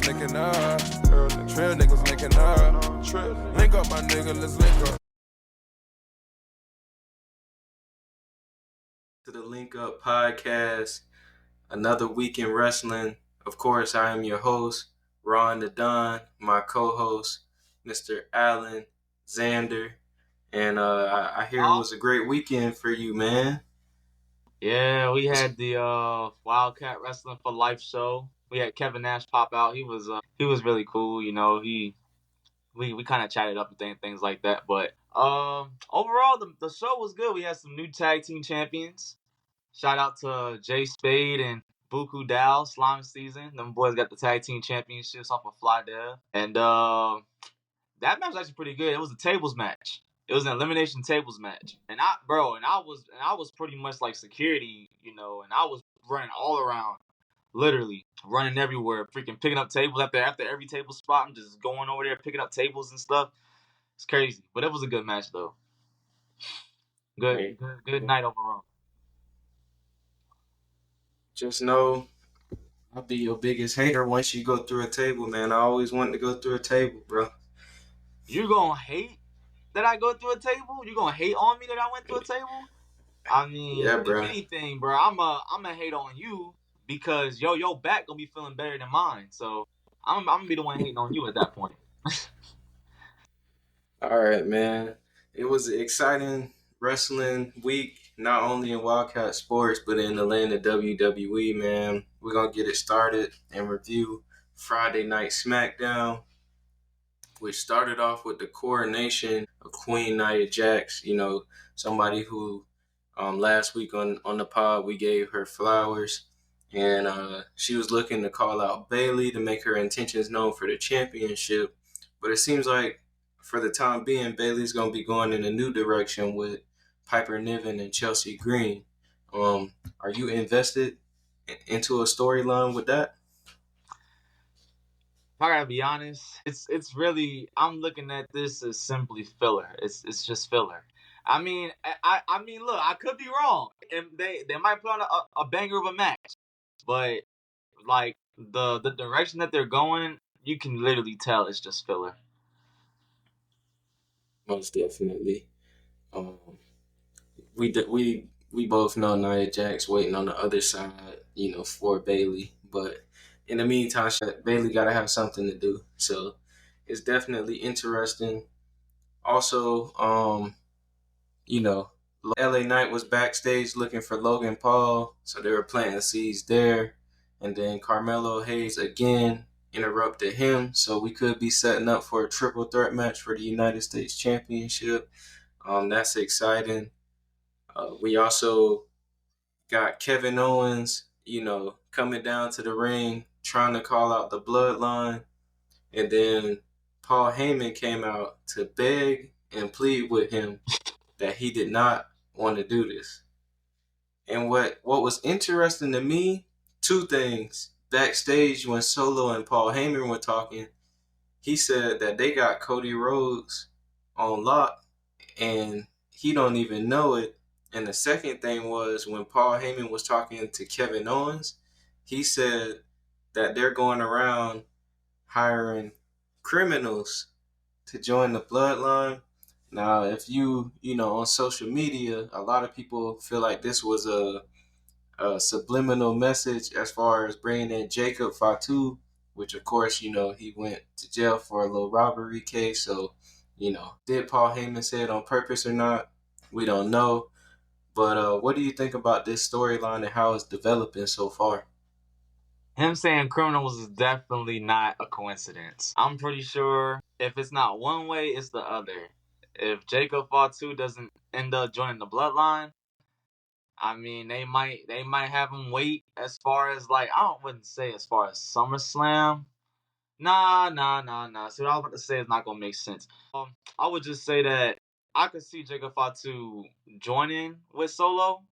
niggas linking up. Trail niggas linking up. Link up, my nigga, let's link up. To the Link Up Podcast, another week in wrestling. Of course, I am your host, Ron the Don, my co-host, Mr. Allin, Xander, and I hear it was a great weekend for you, man. Yeah, we had the Wildcat Wrestling for Life show. We had Kevin Nash pop out. He was really cool. You know, we kind of chatted up and things like that. But overall, the show was good. We had some new tag team champions. Shout out to Jay Spade and Buku Dow, Slime Season. Them boys got the tag team championships off of Fly Dev. And that match was actually pretty good. It was a tables match. It was an elimination tables match. And I was pretty much like security, you know, and I was running all around, literally running everywhere, freaking picking up tables after every table spot. I'm just going over there picking up tables and stuff. It's crazy, but it was a good match though. Good night overall. Just know I'll be your biggest hater once you go through a table, man. I always wanted to go through a table, bro. You gonna hate that I go through a table? You gonna hate on me that I went through a table? I mean, yeah, bro. If anything, bro, I'm a hate on you because your back gonna be feeling better than mine. So I'm gonna be the one hating on you at that point. All right, man. It was an exciting wrestling week, not only in Wildcat Sports, but in the land of WWE, man. We're going to get it started and review Friday Night SmackDown, which started off with the coronation of Queen Nia Jax, you know, somebody who last week on the pod we gave her flowers. And she was looking to call out Bayley to make her intentions known for the championship. But it seems like for the time being, Bayley's going to be going in a new direction with Piper Niven and Chelsea Green. Are you invested into a storyline with that? If I gotta be honest, it's really, I'm looking at this as simply filler. It's just filler. I mean, look, I could be wrong, and they might put on a banger of a match, but like the direction that they're going, you can literally tell it's just filler. Most definitely. We both know Nia Jax waiting on the other side, you know, for Bayley. But in the meantime, Bayley got to have something to do. So it's definitely interesting. Also, you know, LA Knight was backstage looking for Logan Paul, so they were planting seeds there. And then Carmelo Hayes again interrupted him, so we could be setting up for a triple threat match for the United States Championship. That's exciting. We also got Kevin Owens, you know, coming down to the ring, trying to call out the bloodline. And then Paul Heyman came out to beg and plead with him that he did not want to do this. And what was interesting to me, two things. Backstage when Solo and Paul Heyman were talking, he said that they got Cody Rhodes on lock and he don't even know it. And the second thing was when Paul Heyman was talking to Kevin Owens, he said that they're going around hiring criminals to join the bloodline. Now, if you know, on social media, a lot of people feel like this was a subliminal message as far as bringing in Jacob Fatu, which of course, you know, he went to jail for a little robbery case. So, you know, did Paul Heyman say it on purpose or not? We don't know. But what do you think about this storyline and how it's developing so far? Him saying criminals is definitely not a coincidence. I'm pretty sure if it's not one way, it's the other. If Jacob Fatu doesn't end up joining the bloodline, I mean, they might have him wait as far as like, wouldn't say as far as SummerSlam. Nah. So what I was about to say is not gonna make sense. I would just say that I could see Jacob Fatu joining with Solo,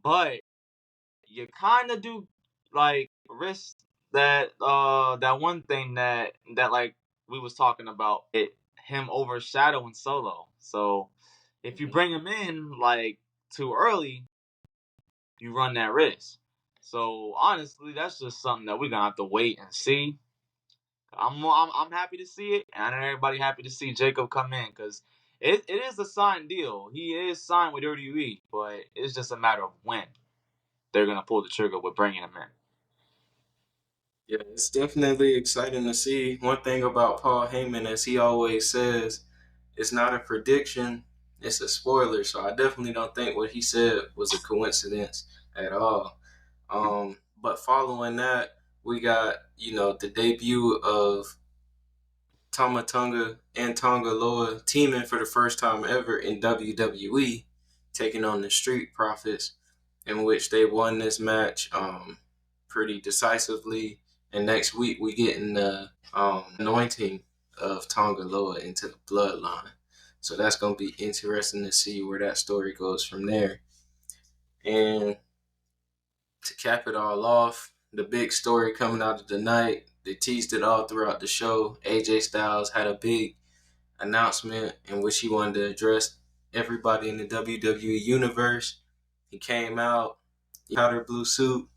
but you kind of do like risk that that one thing that like we was talking about, him overshadowing Solo. So if you bring him in like too early, you run that risk. So honestly, that's just something that we're gonna have to wait and see. I'm happy to see it, and I know everybody happy to see Jacob come in because it is a signed deal. He is signed with WWE, but it's just a matter of when they're gonna pull the trigger with bringing him in. Yeah, it's definitely exciting to see. One thing about Paul Heyman, as he always says, it's not a prediction, it's a spoiler. So I definitely don't think what he said was a coincidence at all. But following that, we got, the debut of Tama Tonga and Tonga Loa teaming for the first time ever in WWE, taking on the Street Profits, in which they won this match pretty decisively. And next week we getting the anointing of Tonga Loa into the bloodline. So that's going to be interesting to see where that story goes from there. And to cap it all off, the big story coming out of the night, they teased it all throughout the show. AJ Styles had a big announcement in which he wanted to address everybody in the WWE universe. He came out, powder blue suit,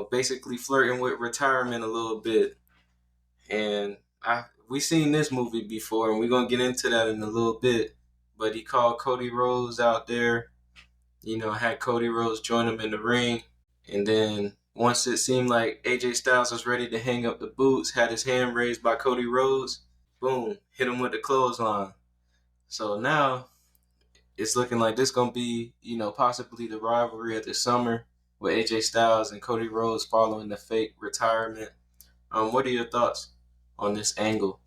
basically flirting with retirement a little bit. And we seen this movie before, and we're going to get into that in a little bit. But he called Cody Rhodes out there, had Cody Rhodes join him in the ring. And then once it seemed like AJ Styles was ready to hang up the boots, had his hand raised by Cody Rhodes, boom, hit him with the clothesline. So now it's looking like this going to be, possibly the rivalry of the summer with AJ Styles and Cody Rhodes following the fake retirement. What are your thoughts on this angle?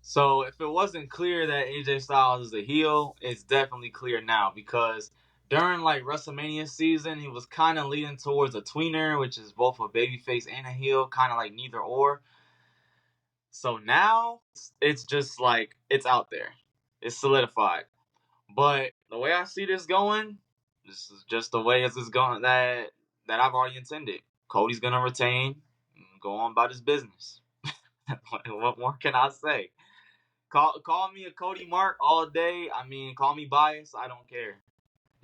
So if it wasn't clear that AJ Styles is a heel, it's definitely clear now because during WrestleMania season, he was kind of leaning towards a tweener, which is both a babyface and a heel, kind of like neither or. So now it's just it's out there. It's solidified. But the way I see this going, this is just the way this is going that I've already intended. Cody's going to retain and go on about his business. What more can I say? Call me a Cody Mark all day. I mean, call me biased. I don't care.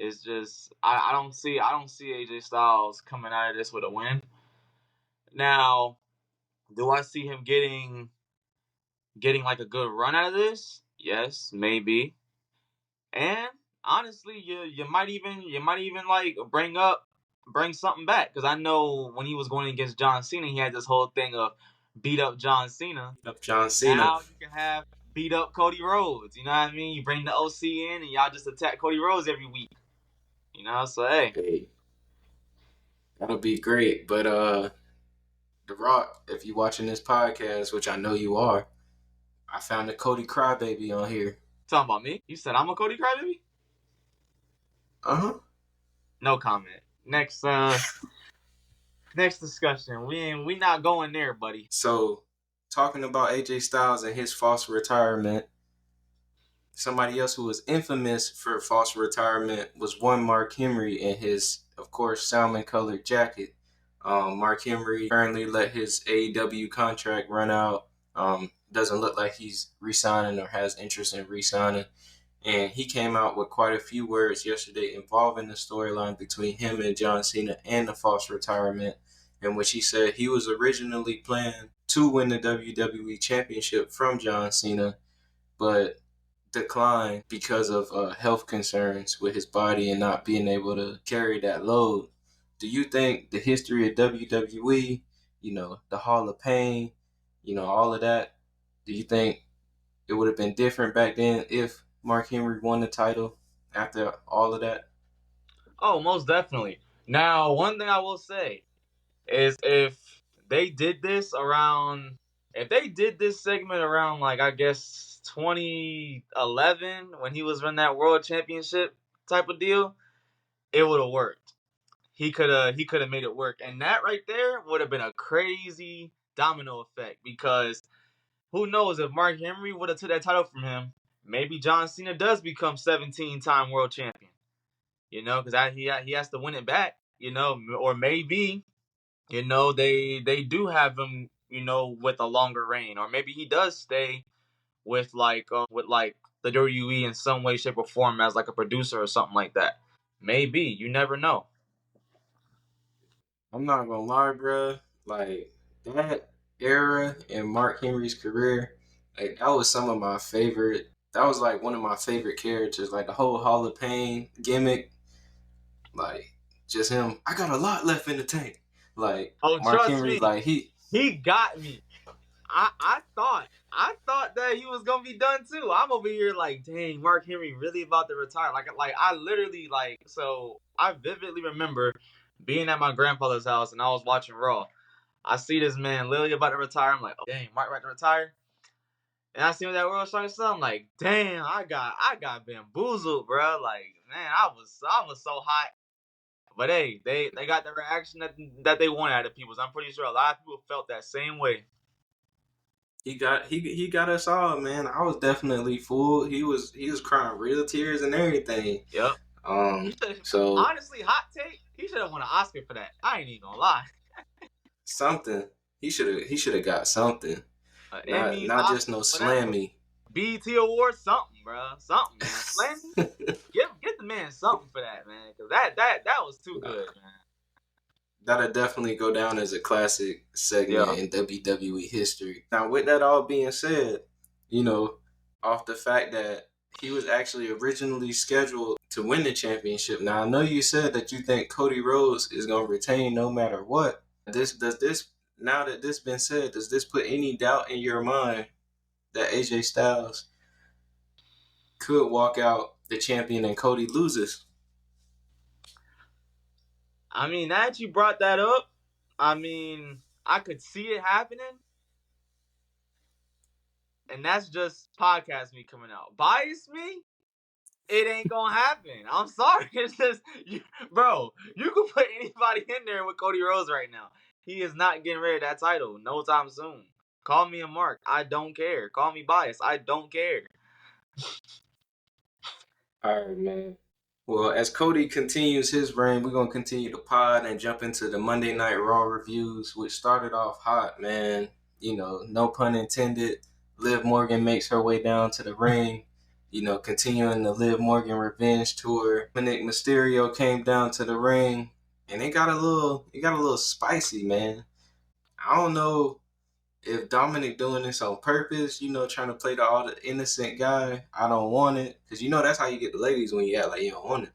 It's just I don't see AJ Styles coming out of this with a win. Now, do I see him getting a good run out of this? Yes, maybe. And honestly, you might even bring something back because I know when he was going against John Cena, he had this whole thing of beat up John Cena. Now you can have beat up Cody Rhodes. You know what I mean? You bring the OC in and y'all just attack Cody Rhodes every week. So hey, that'll be great. But The Rock, if you're watching this podcast, which I know you are, I found a Cody Crybaby on here. Talking about me? You said I'm a Cody Crybaby? No comment. Next discussion. We not going there, buddy. So, talking about AJ Styles and his false retirement, somebody else who was infamous for false retirement was one Mark Henry in his, of course, salmon-colored jacket. Mark Henry currently let his AEW contract run out. Doesn't look like he's re-signing or has interest in re-signing. And he came out with quite a few words yesterday involving the storyline between him and John Cena and the false retirement, in which he said he was originally planning to win the WWE Championship from John Cena, but declined because of health concerns with his body and not being able to carry that load. Do you think the history of WWE, the Hall of Pain, all of that, do you think it would have been different back then if Mark Henry won the title after all of that? Oh, most definitely. Now, one thing I will say is if they did this segment around I guess 2011 when he was running that World Championship type of deal, it would have worked. He could have made it work, and that right there would have been a crazy domino effect because who knows if Mark Henry would have took that title from him, maybe John Cena does become 17-time world champion. Because he has to win it back. Or maybe they do have him with a longer reign, or maybe he does stay with the WWE in some way, shape, or form as a producer or something like that. Maybe, you never know. I'm not gonna lie, bro. That era in Mark Henry's career, like that was some of my favorite. That was like one of my favorite characters. Like the whole Hall of Pain gimmick, like just him. I got a lot left in the tank. Like Oh, Mark trust Henry, me, like he got me. I thought that he was gonna be done too. I'm over here like, dang, Mark Henry really about to retire. Like I literally so I vividly remember being at my grandfather's house and I was watching Raw. I see this man literally about to retire. I'm like, oh, dang, Mark about to retire. And I see him that World Star Stuff. I'm like, damn, I got bamboozled, bro. Like, man, I was so hot. But hey, they got the reaction that they wanted out of people. So I'm pretty sure a lot of people felt that same way. he got us all, man. I was definitely fooled. He was crying real tears and everything. Yep. So Honestly, hot take, he should have won an Oscar for that. I ain't even gonna lie. something he should have got something. An Not Emmy, not Oscar, just no whatever. slammy. BET Award, something, bro. Something, man. Slammy, get the man something for that, man. Cause that was too good, man. That'll definitely go down as a classic segment Yeah. in WWE history. Now, with that all being said, you know, off the fact that he was actually originally scheduled to win the championship. Now, I know you said that you think Cody Rhodes is going to retain no matter what. Now that this been said, does this put any doubt in your mind that AJ Styles could walk out the champion and Cody loses? I mean, now that you brought that up, I mean, I could see it happening. And that's just podcast me coming out. Bias me? It ain't gonna happen. I'm sorry. It's just, bro, you can put anybody in there with Cody Rhodes right now. He is not getting rid of that title no time soon. Call me a mark. I don't care. Call me biased. I don't care. All right, man. Well, as Cody continues his reign, we're gonna continue the pod and jump into the Monday Night Raw reviews, which started off hot, man. You know, no pun intended. Liv Morgan makes her way down to the ring. You know, continuing the Liv Morgan revenge tour. Dominic Mysterio came down to the ring, and it got a little spicy, man. I don't know if Dominic doing this on purpose, trying to play all the innocent guy. I don't want it, because that's how you get the ladies when you act like you don't want it.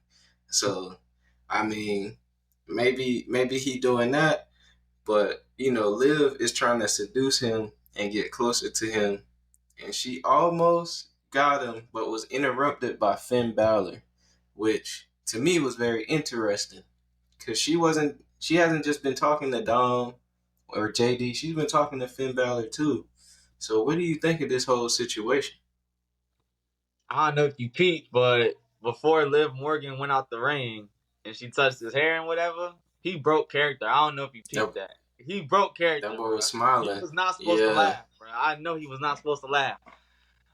So, I mean, maybe he doing that, but Liv is trying to seduce him and get closer to him, and she almost got him, but was interrupted by Finn Balor, which to me was very interesting, because she hasn't just been talking to Dom or JD, she's been talking to Finn Balor too. So what do you think of this whole situation? I don't know if you peeped, but before Liv Morgan went out the ring and she touched his hair and whatever, he broke character. I don't know if you peeped that. He broke character. That boy bro. was smiling. He was not supposed to laugh, bro. I know he was not supposed to laugh.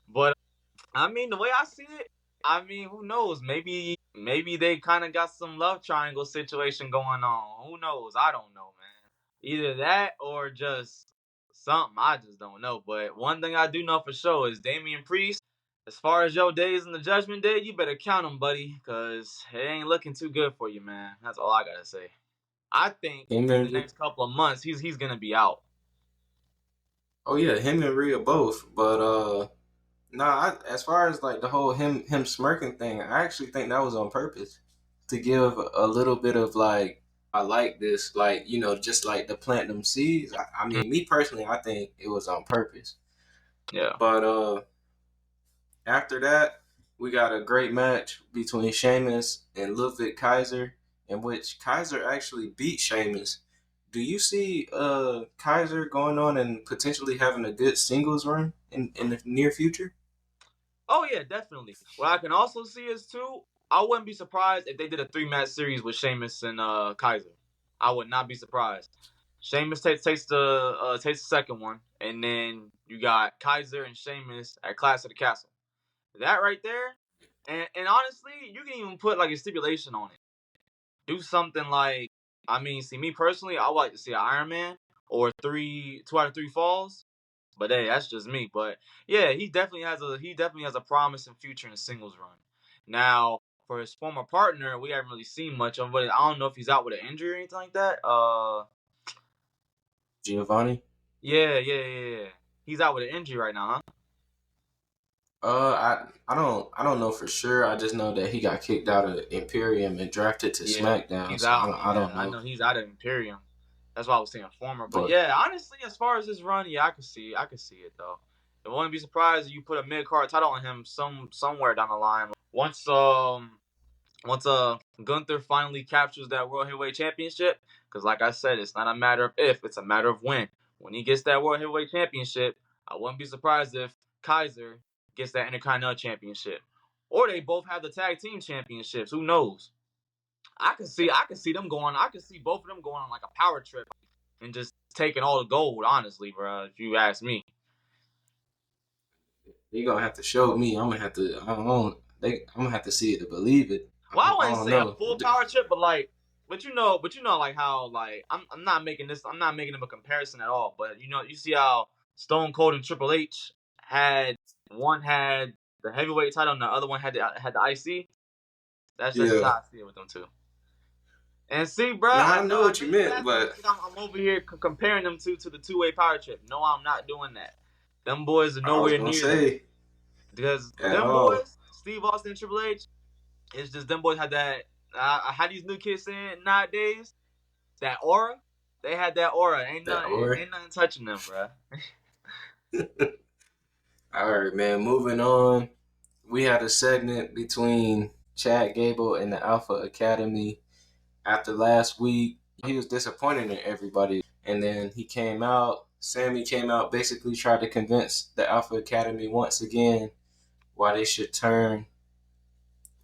But I mean, the way I see it, I mean, who knows? Maybe they kind of got some love triangle situation going on. Who knows? I don't know, man. Either that or just something. I just don't know. But one thing I do know for sure is Damian Priest. As far as your days in the Judgment Day, you better count them, buddy, because it ain't looking too good for you, man. That's all I gotta say. I think in the next couple of months, he's gonna be out. Oh yeah, him and Rhea both. But as far as like the whole him smirking thing, I actually think that was on purpose to give a little bit of like, I like this, like just like to plant them seeds. I mean, me personally, I think it was on purpose. Yeah. But after that, we got a great match between Sheamus and Ludwig Kaiser, in which Kaiser actually beat Sheamus. Do you see Kaiser going on and potentially having a good singles run in the near future? Oh yeah, definitely. What I can also see is too, I wouldn't be surprised if they did a 3-match series with Sheamus and Kaiser. I would not be surprised. Sheamus takes the second one, and then you got Kaiser and Sheamus at Clash of the Castle. That right there, and honestly, you can even put like a stipulation on it. Do something like, I mean, see me personally, I would like to see an Iron Man or 2 out of 3 falls. But hey, that's just me. But yeah, he definitely has a promising future in a singles run. Now, for his former partner, we haven't really seen much of it. I don't know if he's out with an injury or anything like that. Giovanni? Yeah. He's out with an injury right now, huh? I don't know for sure. I just know that he got kicked out of Imperium and drafted to Yeah, SmackDown. he's So out. I Yeah, don't I know. know he's out of Imperium. That's why I was saying former. But But yeah, honestly, as far as his run, yeah, I can see it though. I wouldn't be surprised if you put a mid card title on him somewhere down the line. Once Gunther finally captures that World Heavyweight Championship, because like I said, it's not a matter of if, it's a matter of when. When he gets that World Heavyweight Championship, I wouldn't be surprised if Kaiser gets that Intercontinental Championship, or they both have the Tag Team Championships. Who knows? I can see them going. I can see both of them going on like a power trip and just taking all the gold. Honestly, bro, if you ask me. you're gonna have to show me. I'm gonna have to. I don't know. I'm gonna have to see it to believe it. Well, I I wouldn't don't say a know. full power trip, but you know, like how, like I'm not making them a comparison at all. But you know, you see how Stone Cold and Triple H had the heavyweight title and the other one had the IC. That's just how Yeah. I see it with them two. And see, bro, No, I know I what know you you meant, laughing. You but think I'm over here comparing them two to the two-way power trip. No, I'm not doing that. Them boys are I was nowhere gonna near that. say Because at them all. boys, Steve Austin and Triple H, it's just them boys had that. How these new kids saying nowadays? That aura. They had that aura. That or Ain't nothing touching them, bro. all right, man. Moving on. We had a segment between Chad Gable and the Alpha Academy. After last week, he was disappointed in everybody. And then he came out, Sammy came out, basically tried to convince the Alpha Academy once again why they should turn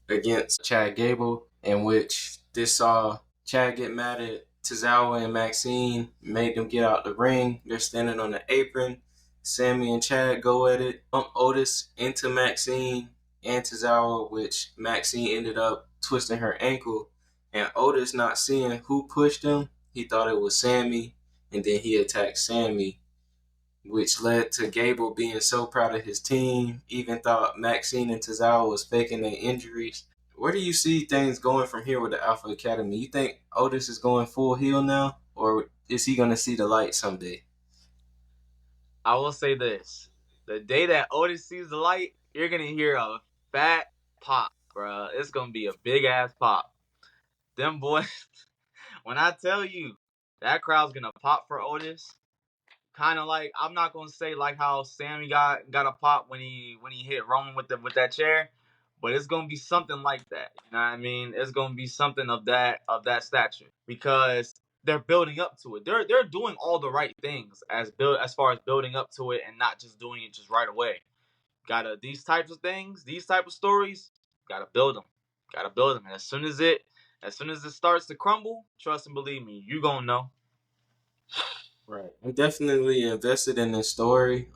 against Chad Gable, in which this saw Chad get mad at Tozawa and Maxine, made them get out the ring. They're standing on the apron. Sammy and Chad go at it, bump Otis into Maxine and Tozawa, which Maxine ended up twisting her ankle. And Otis, not seeing who pushed him, he thought it was Sammy, and then he attacked Sammy, which led to Gable being so proud of his team, even thought Maxine and Tozawa was faking their injuries. Where do you see things going from here with the Alpha Academy? You think Otis is going full heel now, or is he going to see the light someday? I will say this: the day that Otis sees the light, you're gonna hear a fat pop, bro. It's gonna be a big ass pop. Them boys, when I tell you that crowd's gonna pop for Otis, kind of like, I'm not gonna say like how Sammy got a pop when he hit Roman with that chair, but it's gonna be something like that. You know what I mean? It's gonna be something of that stature, because they're building up to it. They're doing all the right things as far as building up to it and not just doing it just right away. Gotta these types of things, these type of stories, gotta build them. Gotta build them. And as soon as it starts to crumble, trust and believe me, you gonna know. Right. I'm definitely invested in this story.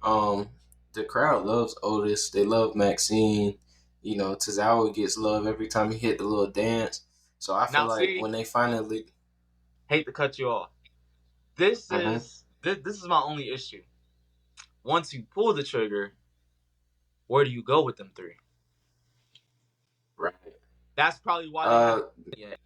The crowd loves Otis. They love Maxine. You know, Tozawa gets love every time he hit the little dance. So I feel Now like see, when they finally, hate to cut you off. This mm-hmm, is this is my only issue. Once you pull the trigger, where do you go with them three? right. That's probably why they Uh, haven't yet.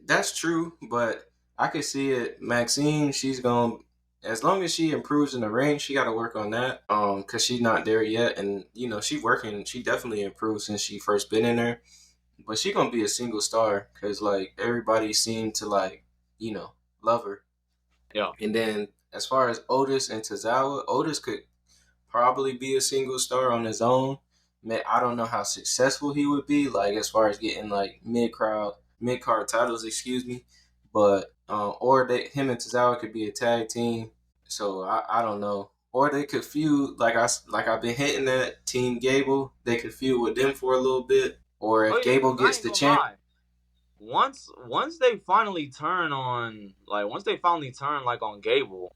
That's true, but I could see it. Maxine, she's going as long as she improves in the ring, she got to work on that. Cause she's not there yet, and you know she working. She definitely improved since she first been in there, but she gonna be a single star, cause like everybody seemed to like, you know, love her. Yeah. And then as far as Otis and Tozawa, Otis could probably be a single star on his own. Man, I don't know how successful he would be, like as far as getting like mid card titles, excuse me. But or him and Tozawa could be a tag team. So I don't know. Or they could feud like I've been hitting that Team Gable. They could feud with them for a little bit. Or Oh if yeah, Gable because I gets ain't the gonna champ, lie. Once they finally turn on, like on Gable,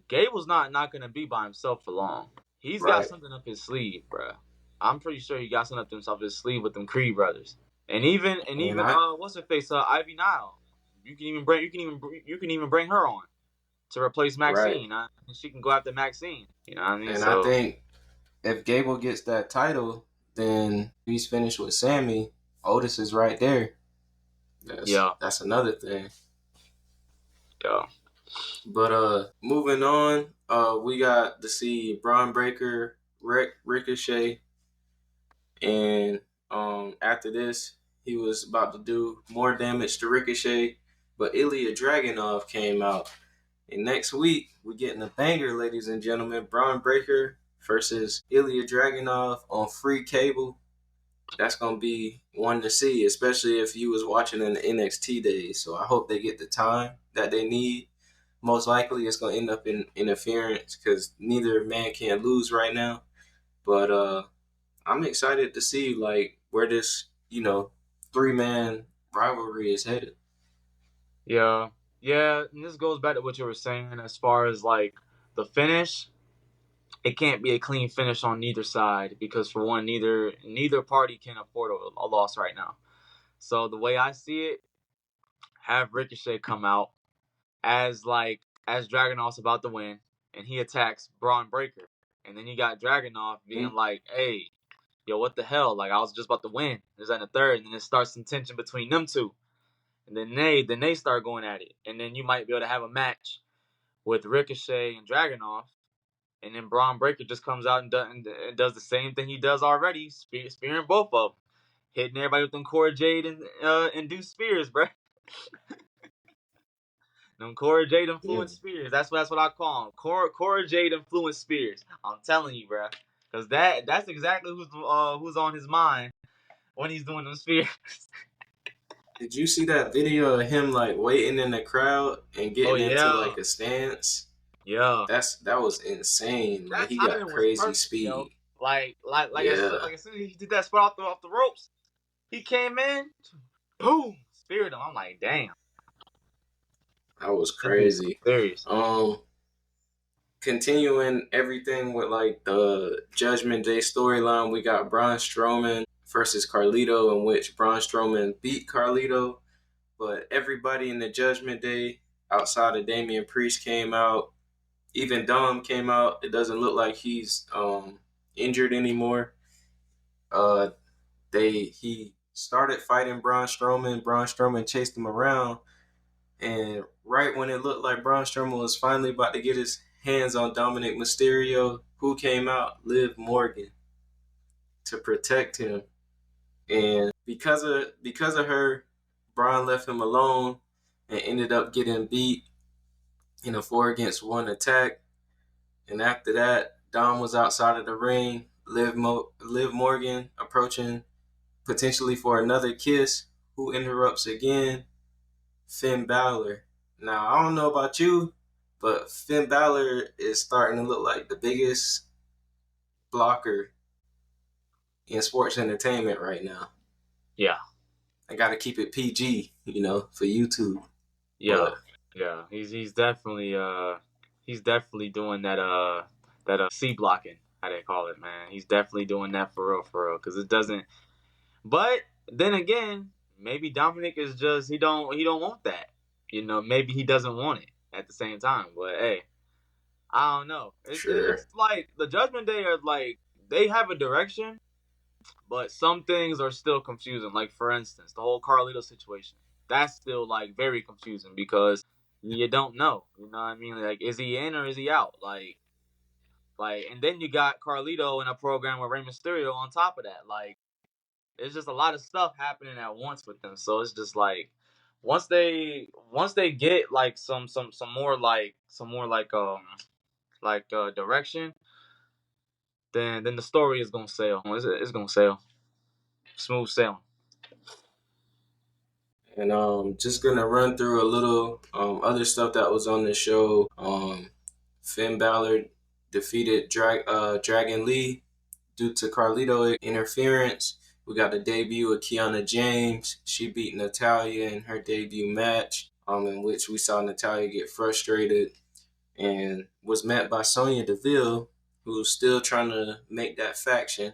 Gable's not gonna be by himself for long. He's got right? something up his sleeve, bruh. I'm pretty sure he got something up his sleeve with them Creed brothers. And I What's her face, Ivy Nile. You can even bring her on to replace right. Maxine. And she can go after Maxine. You know what I mean? And I So think if Gable gets that title, then he's finished with Sammy. Otis is right there. yeah, That's another thing. Yeah. But moving on, we got to see Braun Breaker Ricochet, and after this, he was about to do more damage to Ricochet, but Ilya Dragunov came out. And next week, we're getting a banger, ladies and gentlemen. Braun Breaker versus Ilya Dragunov on free cable. That's going to be one to see, especially if you was watching in the NXT days. So I hope they get the time that they need. Most likely, it's going to end up in interference because neither man can lose right now. But I'm excited to see like where this, 3-man rivalry is headed. Yeah. Yeah, and this goes back to what you were saying as far as like the finish. It can't be a clean finish on neither side because for one, neither party can afford a loss right now. So the way I see it, have Ricochet come out as Dragunov's about to win, and he attacks Braun Breaker, and then you got Dragunov being like, "Hey, yo, what the hell? Like I was just about to win." There's that in the third, and then it starts some tension between them two, and then they start going at it, and then you might be able to have a match with Ricochet and Dragunov, and then Braun Breaker just comes out and does the same thing he does already, spearing both of them, hitting everybody with them Cora Jade and Deuce Spears, bruh. Them Cora Jade influenced spears. That's what I call them. Cora Jade influenced spears. I'm telling you, bruh. Because that's exactly who's on his mind when he's doing them spears. Did you see that video of him like waiting in the crowd and getting into like a stance? Yeah. That was insane. Like he got timing was crazy perfect, speed. yo. Like Yeah. as soon as he did that spot off the ropes, he came in, boom, speared him. I'm like, damn. That was crazy. Serious. Continuing everything with like the Judgment Day storyline, we got Braun Strowman versus Carlito, in which Braun Strowman beat Carlito, but everybody in the Judgment Day outside of Damian Priest came out. Even Dom came out. It doesn't look like he's injured anymore. He started fighting Braun Strowman. Braun Strowman chased him around, and right when it looked like Braun Strowman was finally about to get his hands on Dominic Mysterio, who came out? Liv Morgan, to protect him. And because of her, Braun left him alone and ended up getting beat in a 4-against-1 attack. And after that, Dom was outside of the ring. Liv Morgan approaching potentially for another kiss. Who interrupts again? Finn Balor. Now, I don't know about you, but Finn Balor is starting to look like the biggest blocker in sports entertainment right now. Yeah. I got to keep it PG, for YouTube. Yeah. But, yeah. He's definitely doing that C blocking, how they call it, man. He's definitely doing that for real, because it doesn't. But then again, maybe Dominic is just he don't want that. Maybe he doesn't want it at the same time. But hey, I don't know. It's like the Judgment Day are like they have a direction, but some things are still confusing. Like for instance, the whole Carlito situation. That's still like very confusing because you don't know. You know what I mean? Like, is he in or is he out? Like, and then you got Carlito in a program with Rey Mysterio on top of that. Like, it's just a lot of stuff happening at once with them. So it's just like once they get like some more direction, then the story is gonna sail. It's gonna sail. Smooth sailing. And just gonna run through a little other stuff that was on the show. Finn Balor defeated Dragon Lee due to Carlito interference. We got the debut of Kiana James. She beat Natalya in her debut match, in which we saw Natalya get frustrated and was met by Sonya Deville, who's still trying to make that faction.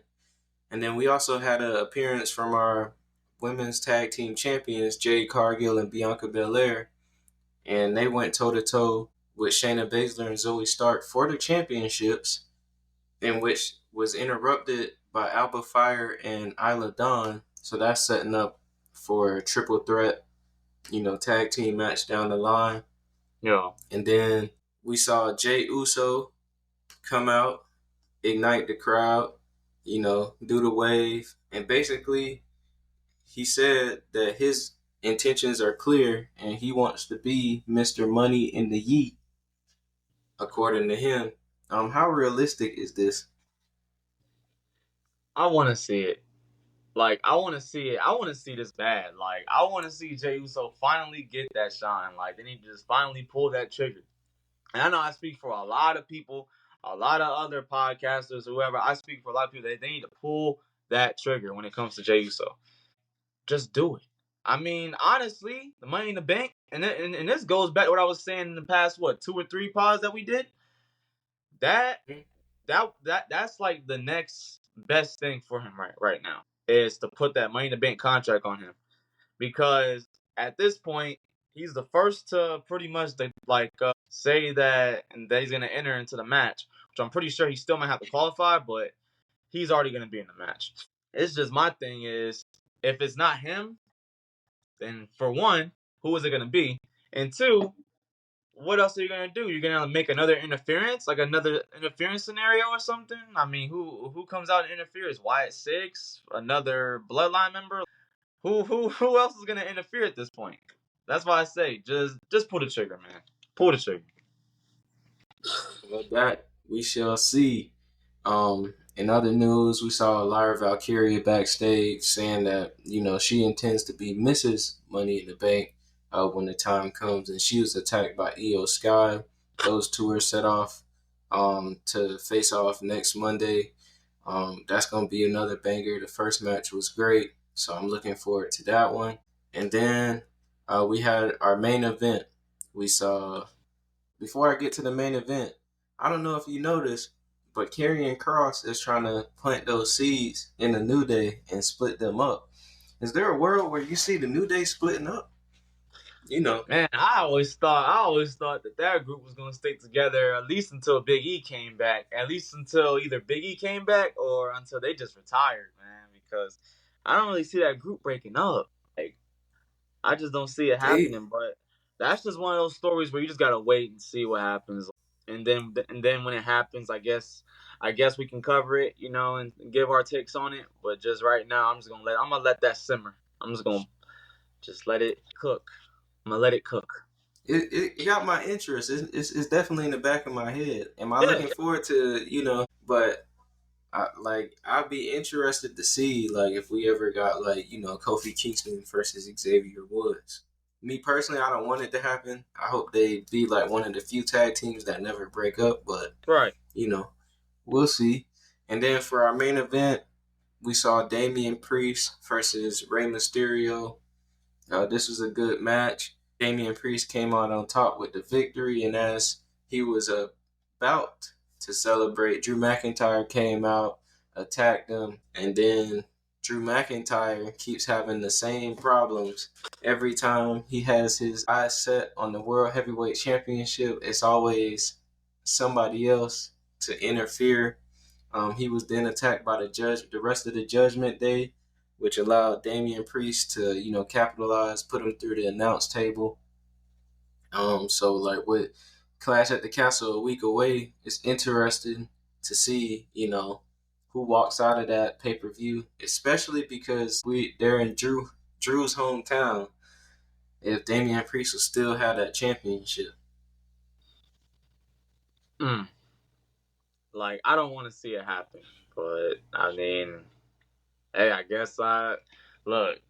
And then we also had an appearance from our women's tag team champions, Jade Cargill and Bianca Belair. And they went toe-to-toe with Shayna Baszler and Zoe Stark for the championships, in which was interrupted by Alba Fire and Isla Dawn. So that's setting up for a triple threat, tag team match down the line. Yeah. And then we saw Jay Uso come out, ignite the crowd, do the wave. And basically, he said that his intentions are clear and he wants to be Mr. Money in the Yeet, according to him. How realistic is this? I want to see it. Like, I want to see it. I want to see this bad. Like, I want to see Jey Uso finally get that shine. Like, they need to just finally pull that trigger. And I know I speak for a lot of people, a lot of other podcasters, whoever. I speak for a lot of people. They need to pull that trigger when it comes to Jey Uso. Just do it. I mean, honestly, the Money in the Bank, and this goes back to what I was saying in the past, 2 or 3 pods that we did. That's like the next best thing for him right now is to put that Money in the Bank contract on him, because at this point he's the first to pretty much say that and that he's gonna enter into the match, which I'm pretty sure he still might have to qualify, but he's already gonna be in the match. It's just my thing is, if it's not him, then for one, who is it gonna be? And two, what else are you gonna do? You're gonna make another interference, like another interference scenario or something? I mean, who comes out and interferes? Wyatt Six, another Bloodline member? Who else is gonna interfere at this point? That's why I say just pull the trigger, man. Pull the trigger. Well, that we shall see. In other news, we saw Lyra Valkyria backstage saying that she intends to be Mrs. Money in the Bank when the time comes, and she was attacked by Io Sky. Those two are set off to face off next Monday. That's gonna be another banger. The first match was great, so I'm looking forward to that one. And then we had our main event. We saw. Before I get to the main event, I don't know if you noticed, but Karrion Kross is trying to plant those seeds in the New Day and split them up. Is there a world where you see the New Day splitting up? Man, I always thought that group was gonna stay together at least until Big E came back. At least until either Big E came back or until they just retired, man. Because I don't really see that group breaking up. Like, I just don't see it They happening. But that's just one of those stories where you just gotta wait and see what happens. And then when it happens, I guess we can cover it, and give our takes on it. But just right now, I'm gonna let that simmer. I'm just gonna let it cook. I'm gonna let it cook. it got my interest. It's definitely in the back of my head. Am I Yeah, looking forward to But I'd be interested to see if we ever got Kofi Kingston versus Xavier Woods. Me personally, I don't want it to happen. I hope they be like one of the few tag teams that never break up, but right. we'll see. And then for our main event, we saw Damian Priest versus Rey Mysterio. This was a good match. Damian Priest came out on top with the victory, and as he was about to celebrate, Drew McIntyre came out, attacked him, and then Drew McIntyre keeps having the same problems. Every time he has his eyes set on the World Heavyweight Championship, it's always somebody else to interfere. He was then attacked by the rest of the Judgment Day, which allowed Damian Priest to, capitalize, put him through the announce table. So with Clash at the Castle a week away, it's interesting to see, who walks out of that pay-per-view, especially because they're in Drew's hometown. If Damian Priest will still have that championship. Mm. Like, I don't want to see it happen, but I mean, hey, I guess look.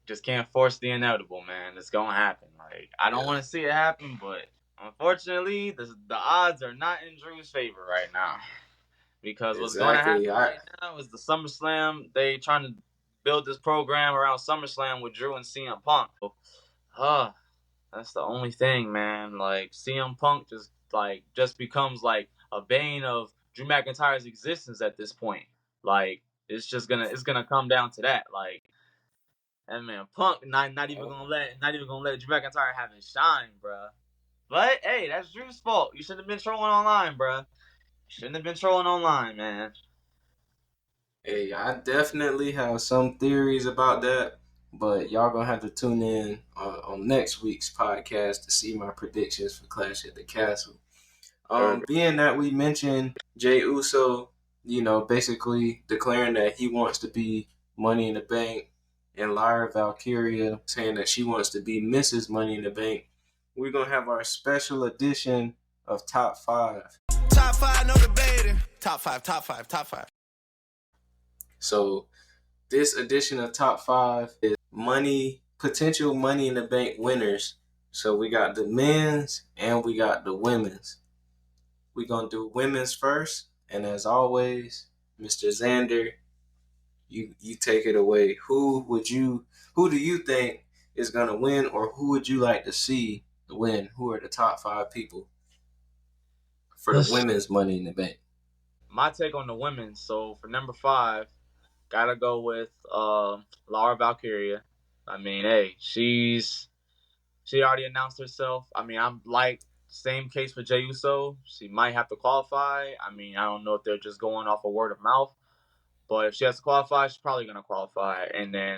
Just can't force the inevitable, man. It's gonna happen. Like, I don't want to see it happen, but unfortunately, the odds are not in Drew's favor right now. Because what's going to happen Exactly. right now is the SummerSlam. They trying to build this program around SummerSlam with Drew and CM Punk. Uh, that's the only thing, man. Like, CM Punk just becomes like a bane of Drew McIntyre's existence at this point. Like, it's gonna come down to that. Like, and man, Punk not even gonna let Drew McIntyre have his shine, bro. But hey, that's Drew's fault. You shouldn't have been trolling online, bro. Shouldn't have been trolling online, man. Hey, I definitely have some theories about that. But y'all gonna have to tune in on next week's podcast to see my predictions for Clash at the Castle. Being that we mentioned Jey Uso, basically declaring that he wants to be Money in the Bank, and Lyra Valkyria saying that she wants to be Mrs. Money in the Bank, we're gonna have our special edition of Top 5. Top 5, no debating. Top 5, top 5, top 5. So this edition of Top 5 is potential Money in the Bank winners. So we got the men's and we got the women's. We're going to do women's first. And as always, Mr. Xander, you take it away. Who do you think is going to win, or who would you like to see win? Who are the top 5 people for the women's Money in the Bank? My take on the women. So for number 5, gotta go with Laura Valkyria. I mean, hey, she already announced herself. I mean, I'm like, same case for Jey Uso. She might have to qualify. I mean, I don't know if they're just going off of word of mouth, but if she has to qualify, she's probably gonna qualify. And then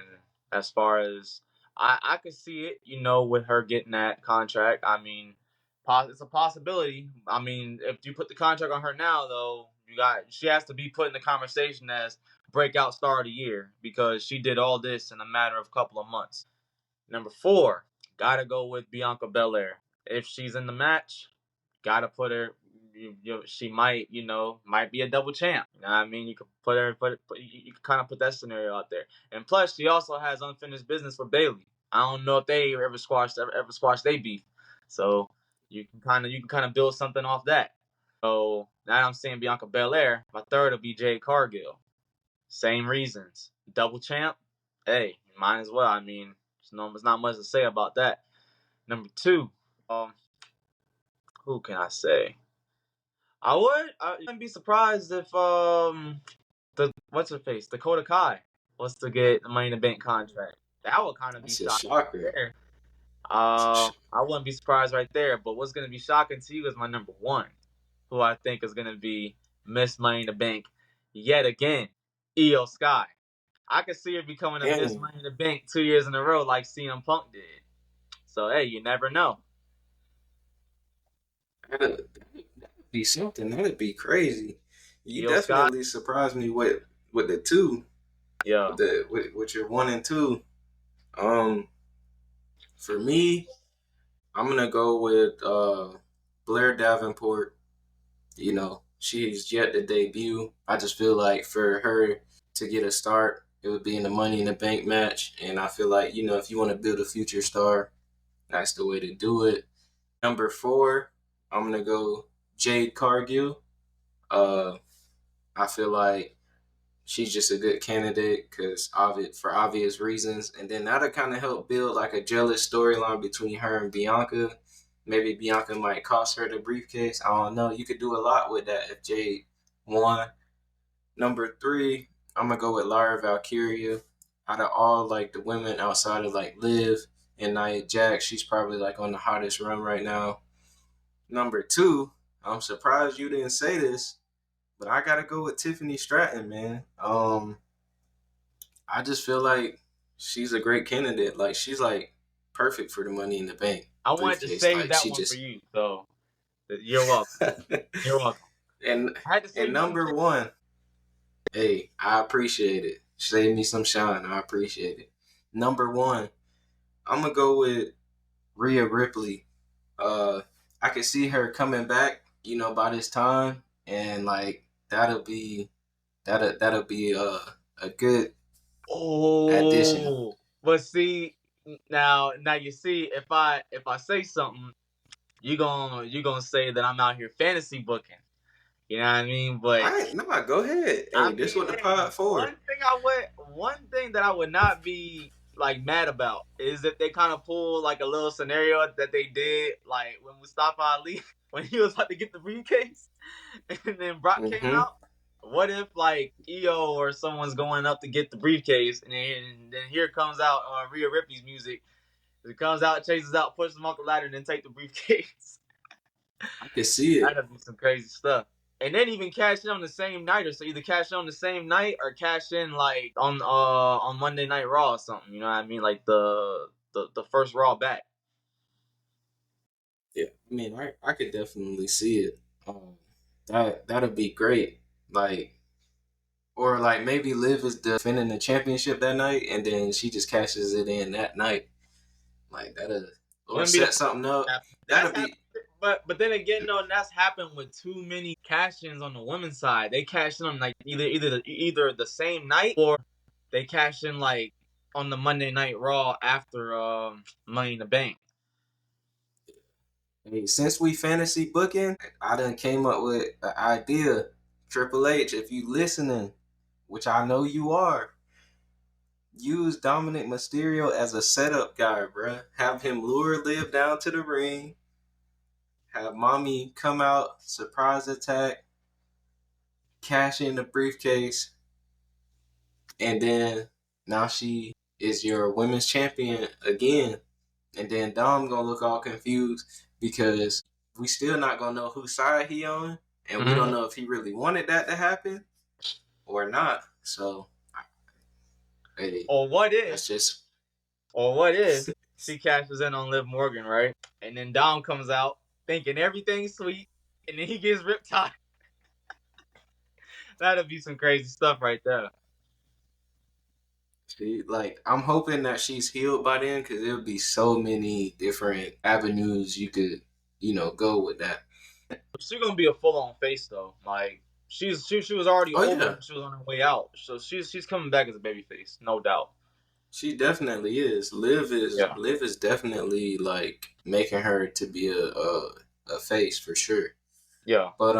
as far as I could see it, with her getting that contract. I mean, it's a possibility. I mean, if you put the contract on her now, though, she has to be put in the conversation as breakout star of the year because she did all this in a matter of a couple of months. Number 4, gotta go with Bianca Belair. If she's in the match, gotta put her. She might be a double champ. You know what I mean? You could you could kind of put that scenario out there. And plus, she also has unfinished business with Bayley. I don't know if they ever squashed their beef. So you can kind of build something off that. So now I'm saying Bianca Belair. My 3rd will be Jade Cargill. Same reasons. Double champ. Hey, might as well. I mean, there's not much to say about that. Number 2. Who can I say? I wouldn't be surprised if what's her face, Dakota Kai, was to get the Money in the Bank contract. That would kind of be shocking right there. I wouldn't be surprised right there. But what's gonna be shocking to you is my number 1, who I think is gonna be Miss Money in the Bank yet again, Io Sky. I could see her becoming a Miss Money in the Bank 2 years in a row, like CM Punk did. So hey, you never know. That'd be something. That'd be crazy. You definitely surprised me with the 2. Yeah. With your 1 and 2. For me, I'm gonna go with Blair Davenport. She's yet to debut. I just feel like for her to get a start, it would be in the Money in the Bank match. And I feel like, if you want to build a future star, that's the way to do it. Number 4, I'm going to go Jade Cargill. I feel like she's just a good candidate for obvious reasons. And then that'll kind of help build like a jealous storyline between her and Bianca. Maybe Bianca might cost her the briefcase. I don't know. You could do a lot with that if Jade won. Number 3, I'm going to go with Lyra Valkyria. Out of all like the women outside of like Liv and Nia Jax, she's probably like on the hottest run right now. Number 2, I'm surprised you didn't say this, but I got to go with Tiffany Stratton, man. I just feel like she's a great candidate. Like she's like perfect for the Money in the Bank. I wanted to save that one for you, so you're welcome. You're welcome. And number 1, hey, I appreciate it. Save me some shine. I appreciate it. Number 1, I'm gonna go with Rhea Ripley. I could see her coming back, by this time, and like that'll be a good addition. But see, now you see, if I say something, you gonna say that I'm out here fantasy booking. You know what I mean? But no, go ahead. Hey, this what the pod for. One thing that I would not be like mad about is if they kind of pull like a little scenario that they did like when Mustafa Ali when he was about to get the briefcase and then Brock came out. What if like EO or someone's going up to get the briefcase and then here comes out Rhea Ripley's music. It comes out, chases out, pushes them off the ladder, and then take the briefcase. I can see it. That'd be some crazy stuff. and then even cash in on the same night, or so either cash in on the same night or cash in like on Monday Night Raw or something. You know what I mean? Like the first Raw back. Yeah, I mean, I could definitely see it. That'd be great. Like, or like maybe Liv is defending the championship that night, and then she just cashes it in that night. Like that'll or Wouldn't be the set something up. that's That'll happened, be but then again, though, that's happened with too many cash-ins on the women's side. They cash in on like either the same night, or they cash in like on the Monday Night Raw after Money in the Bank. hey, since we fantasy booking, I done came up with an idea. Triple H, if you listening, which I know you are, use Dominic Mysterio as a setup guy, bruh. Have him lure Liv down to the ring. Have Mommy come out, surprise attack, cash in the briefcase, and then now she is your women's champion again. And then Dom gonna look all confused because we still not gonna know whose side he on, and we don't know if he really wanted that to happen or not. So, hey, Or what that's if? just Or what if she cashes in on Liv Morgan, right? And then Dom comes out thinking everything's sweet, and then he gets riptide. That'd be some crazy stuff right there. like I'm hoping that she's healed by then because there'll be so many different avenues you could, go with that. She's gonna be a full-on face though. Like she was already Oh over yeah, when she was on her way out, so she's coming back as a baby face, no doubt. she definitely is. Liv is Yeah. Liv is definitely like making her to be a face for sure. Yeah. But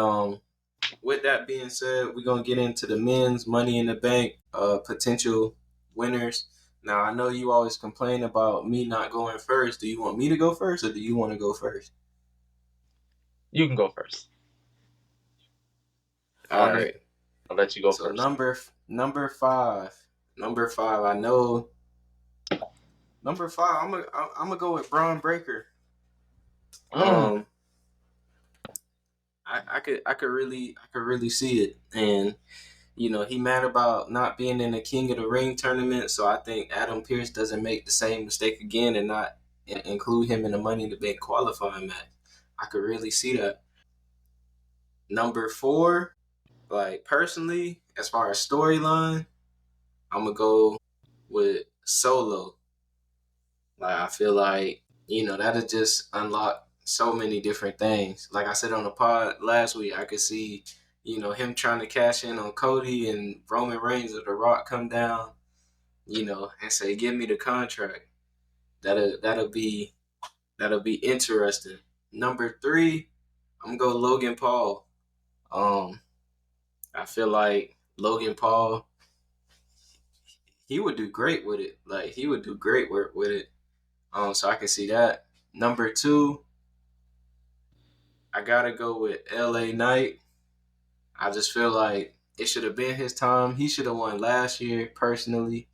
with that being said, we're gonna get into the men's Money in the Bank potential winners. Now I know you always complain about me not going first. Do you want me to go first, or do you want to go first? You can go first. All right. I'll let you go So first. number five. I know. Number five. I'm gonna go with Braun Breaker. I could really see it, and he mad about not being in the King of the Ring tournament. So I think Adam Pearce doesn't make the same mistake again and not include him in the Money in the Bank qualifying match. I could really see that. Number four, like personally, as far as storyline, I'm gonna go with Solo. Like I feel like that'll just unlock so many different things. Like I said on the pod last week, I could see him trying to cash in on Cody and Roman Reigns or The Rock come down, and say, "Give me the contract." That'll be interesting. Number three, I'm gonna go Logan Paul. I feel like Logan Paul, he would do great with it. Like he would do great work with it. So I can see that. Number two, I gotta go with LA Knight. I just feel like it should have been his time. He should have won last year, personally.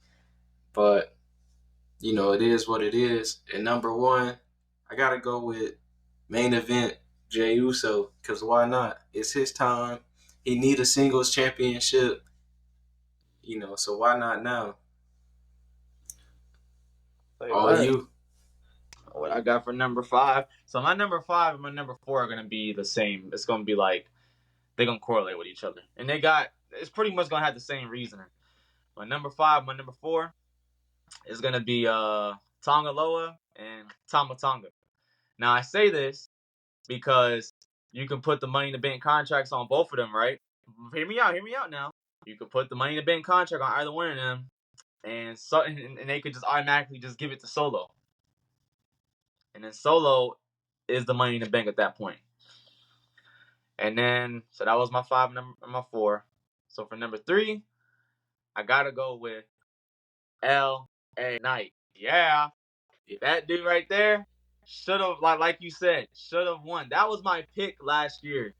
But, it is what it is. And number one, I gotta go with main event Jey Uso, because why not? It's his time. He need a singles championship, so why not now? All you. What I got for number five. So my number five and my number four are gonna be the same. It's gonna be like they're gonna correlate with each other, and it's pretty much gonna have the same reasoning. My number five, my number four is gonna be Tonga Loa and Tama Tonga. Now I say this because you can put the Money in the Bank contracts on both of them, right? Hear me out now. You could put the Money in the Bank contract on either one of them, and they could just automatically just give it to Solo. And then Solo is the Money in the Bank at that point. And then, so that was my five and my four. So for number three, I gotta go with L.A. Knight. Yeah, that dude right there should have, like you said, should have won. That was my pick last year.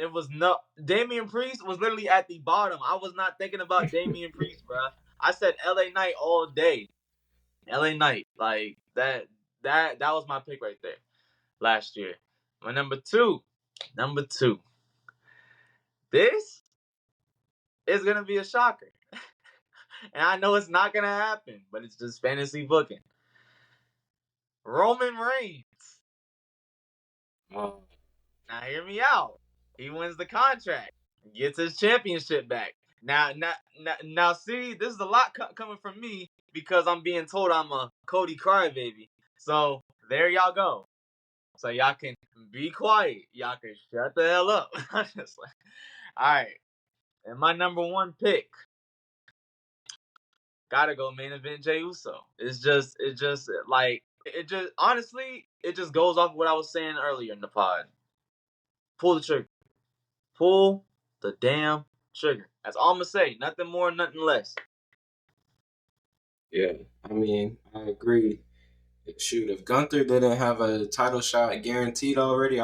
It was no Damian Priest was literally at the bottom. I was not thinking about Damian Priest, bro. I said L.A. Knight all day. L.A. Knight, like that was my pick right there last year. My number two. This is going to be a shocker. And I know it's not going to happen, but it's just fantasy booking. Roman Reigns. Oh. Now hear me out. He wins the contract, gets his championship back. Now, see, this is a lot coming from me because I'm being told I'm a Cody crybaby. So there y'all go. So y'all can be quiet. Y'all can shut the hell up. I'm just like, all right. And my number one pick, gotta go main event Jey Uso. Honestly, it just goes off what I was saying earlier in the pod. Pull the trigger. Pull the damn trigger. That's all I'm gonna say. Nothing more, nothing less. Yeah, I mean, I agree. Shoot, if Gunther didn't have a title shot guaranteed already,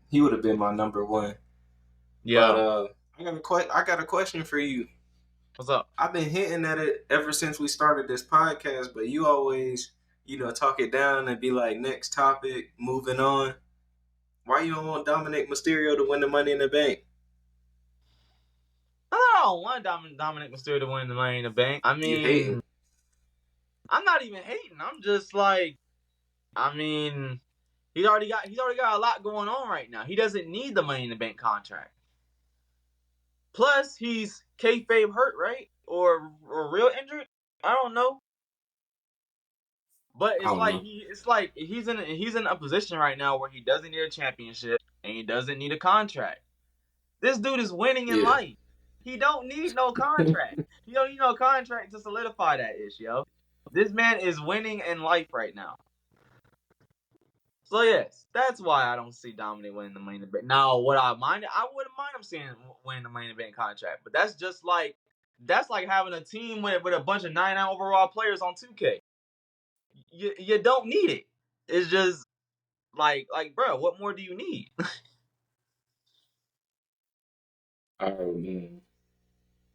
he would have been my number one. Yeah. But I got a question for you. What's up? I've been hinting at it ever since we started this podcast, but you always, talk it down and be like, next topic, moving on. Why you don't want Dominic Mysterio to win the Money in the Bank? I don't want Dominic Mysterio to win the Money in the Bank. I mean, You hating? I'm not even hating. I'm just like, I mean, he's already got a lot going on right now. He doesn't need the Money in the Bank contract. Plus, he's kayfabe hurt, right? Or real injured? I don't know. But it's like he's in a position right now where he doesn't need a championship and he doesn't need a contract. This dude is winning in life. He don't need no contract. He don't need no contract to solidify that issue, yo. This man is winning in life right now. So yes, that's why I don't see Dominic winning the main event. Now, I wouldn't mind him seeing winning the main event contract, but that's like having a team with a bunch of 99 overall players on 2K. You don't need it. It's just like bro, what more do you need?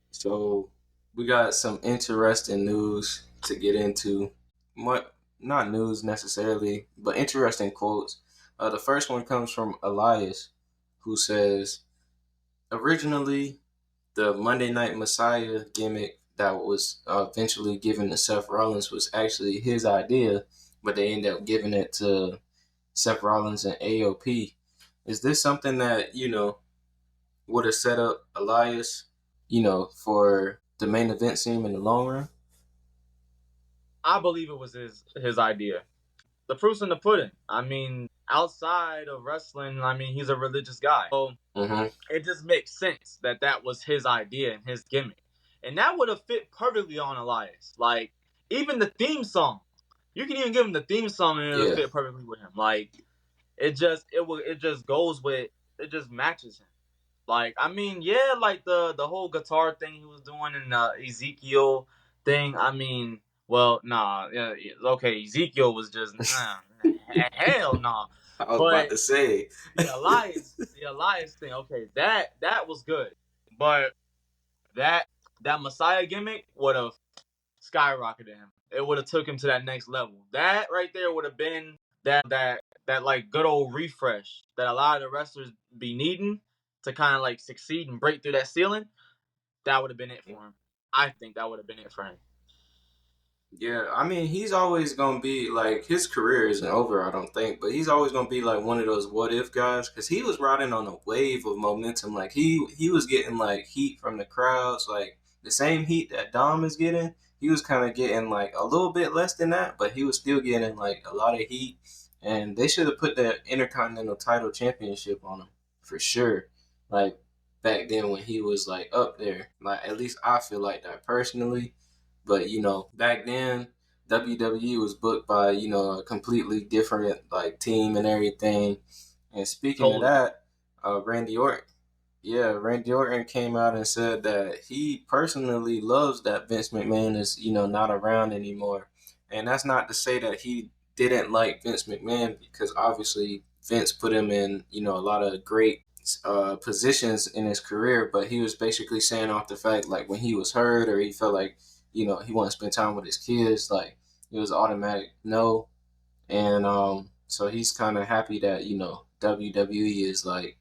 So we got some interesting news to get into. Not news necessarily, but interesting quotes. The first one comes from Elias, who says, originally, the Monday Night Messiah gimmick that was eventually given to Seth Rollins was actually his idea, but they ended up giving it to Seth Rollins and AOP. Is this something that, would have set up Elias, for the main event scene in the long run? I believe it was his idea. The proof's in the pudding. I mean, outside of wrestling, he's a religious guy. So It just makes sense that was his idea and his gimmick. And that would have fit perfectly on Elias. Like, even the theme song. You can even give him the theme song and it'll fit perfectly with him. Like, it just matches him. Like, I mean, yeah, like the whole guitar thing he was doing and the Ezekiel thing. I mean, well, nah, yeah, okay, Ezekiel was just hell nah. I was about to say the Elias thing. Okay, that was good, but that Messiah gimmick would have skyrocketed him. It would have took him to that next level. That right there would have been that like good old refresh that a lot of the wrestlers be needing to kind of like succeed and break through that ceiling. That would have been it for him. I think that would have been it for him. Yeah, I mean, he's always going to be, like, his career isn't over, I don't think, but he's always going to be, like, one of those what-if guys, because he was riding on a wave of momentum. Like, he was getting, like, heat from the crowds, like, the same heat that Dom is getting. He was kind of getting, like, a little bit less than that, but he was still getting, like, a lot of heat, and they should have put that Intercontinental title championship on him, for sure, like, back then when he was, like, up there. Like, at least I feel like that personally. But, back then, WWE was booked by, a completely different, like, team and everything. And speaking of that, Randy Orton came out and said that he personally loves that Vince McMahon is, not around anymore. And that's not to say that he didn't like Vince McMahon, because obviously Vince put him in, a lot of great positions in his career. But he was basically saying off the fact, like, when he was hurt or he felt like, he wanted to spend time with his kids, like, it was automatic no. And so he's kind of happy that, WWE is like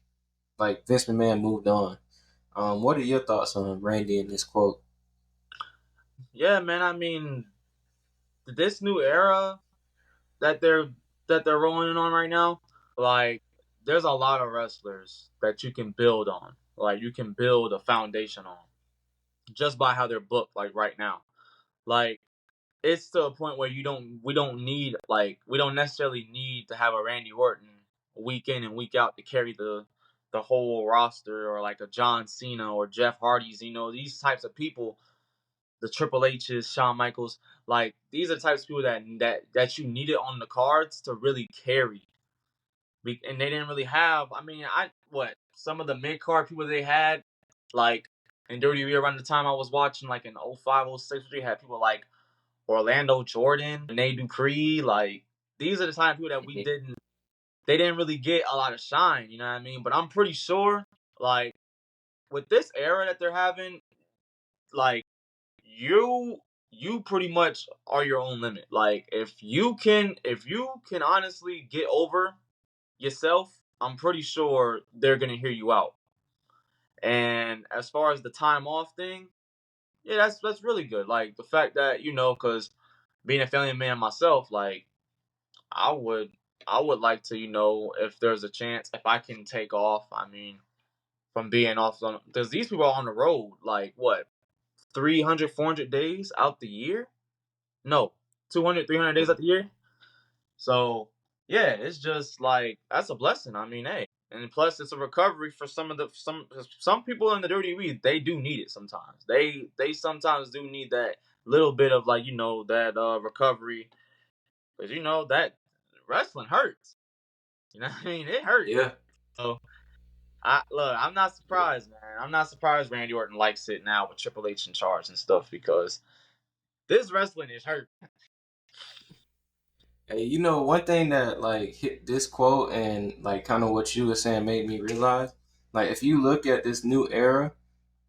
Vince McMahon moved on. What are your thoughts on Randy and this quote? Yeah, man. I mean, this new era that they're rolling on right now, like, there's a lot of wrestlers that you can build on. Like, you can build a foundation on just by how they're booked. Like right now, like, it's to a point where we don't necessarily need to have a Randy Orton week in and week out to carry the whole roster, or like a John Cena or Jeff Hardy's. These types of people, the Triple H's, Shawn Michaels, like, these are the types of people that you needed on the cards to really carry. And they didn't really have. I mean, some of the mid card people they had, like in WWE around the time I was watching, like in 05, 06, we had people like Orlando Jordan, Rene Dupree. Like, these are the kind of people that they didn't really get a lot of shine, you know what I mean? But I'm pretty sure, like, with this era that they're having, like, you pretty much are your own limit. Like, if you can honestly get over yourself, I'm pretty sure they're gonna hear you out. And as far as the time off thing, yeah, that's really good. Like, the fact that, because being a family man myself, like, I would I would like to, if there's a chance, if I can take off. I mean, from being off on, because these people are on the road, like, what, 300, 400 days out the year? No, 200, 300 days out the year. So yeah, it's just like, that's a blessing. I mean, hey, and plus it's a recovery for some people in the WWE. They do need it sometimes. They sometimes do need that little bit of, like, that recovery, because that wrestling hurts. You know what I mean? It hurts. Yeah. So I'm not surprised, man. I'm not surprised Randy Orton likes it now with Triple H in charge and stuff, because this wrestling is hurt. Hey, one thing that like hit this quote and like kind of what you were saying made me realize, like if you look at this new era,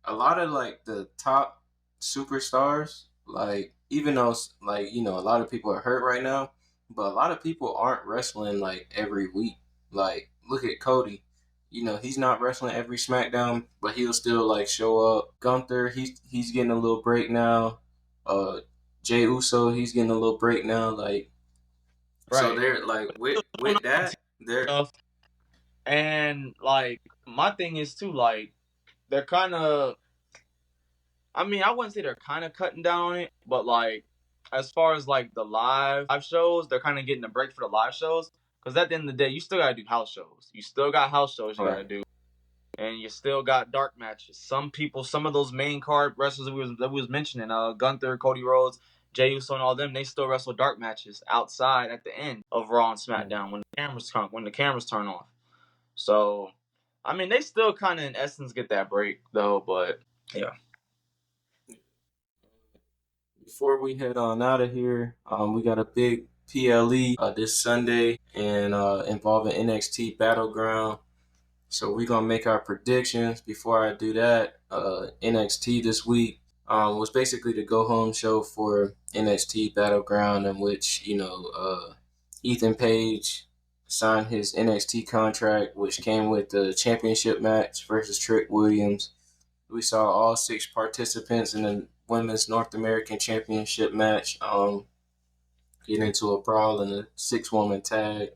a lot of like the top superstars, like even though like a lot of people are hurt right now, but a lot of people aren't wrestling like every week. Like look at Cody, he's not wrestling every SmackDown, but he'll still like show up. Gunther, he's getting a little break now. Uh, Jey Uso, he's getting a little break now. Like so Right. they're like with that they're Stuff. And like, my thing is too, like, they're kind of, I mean, I wouldn't say they're kind of cutting down on it, but like, as far as like the live shows, they're kind of getting a break for the live shows, because at the end of the day, you still gotta do house shows. You still got house shows you gotta right. do, and you still got dark matches. Some of those main card wrestlers that we was mentioning, Gunther, Cody Rhodes, Jey Uso, and all them, they still wrestle dark matches outside at the end of Raw and SmackDown when the cameras turn off. So, I mean, they still kind of in essence get that break though, but yeah. Before we head on out of here, we got a big PLE this Sunday and involving NXT Battleground. So we're gonna make our predictions. Before I do that, NXT this week was basically the go home show for NXT Battleground, in which Ethan Page signed his NXT contract, which came with the championship match versus Trick Williams. We saw all 6 participants in the Women's North American Championship match get into a brawl in a 6-woman tag.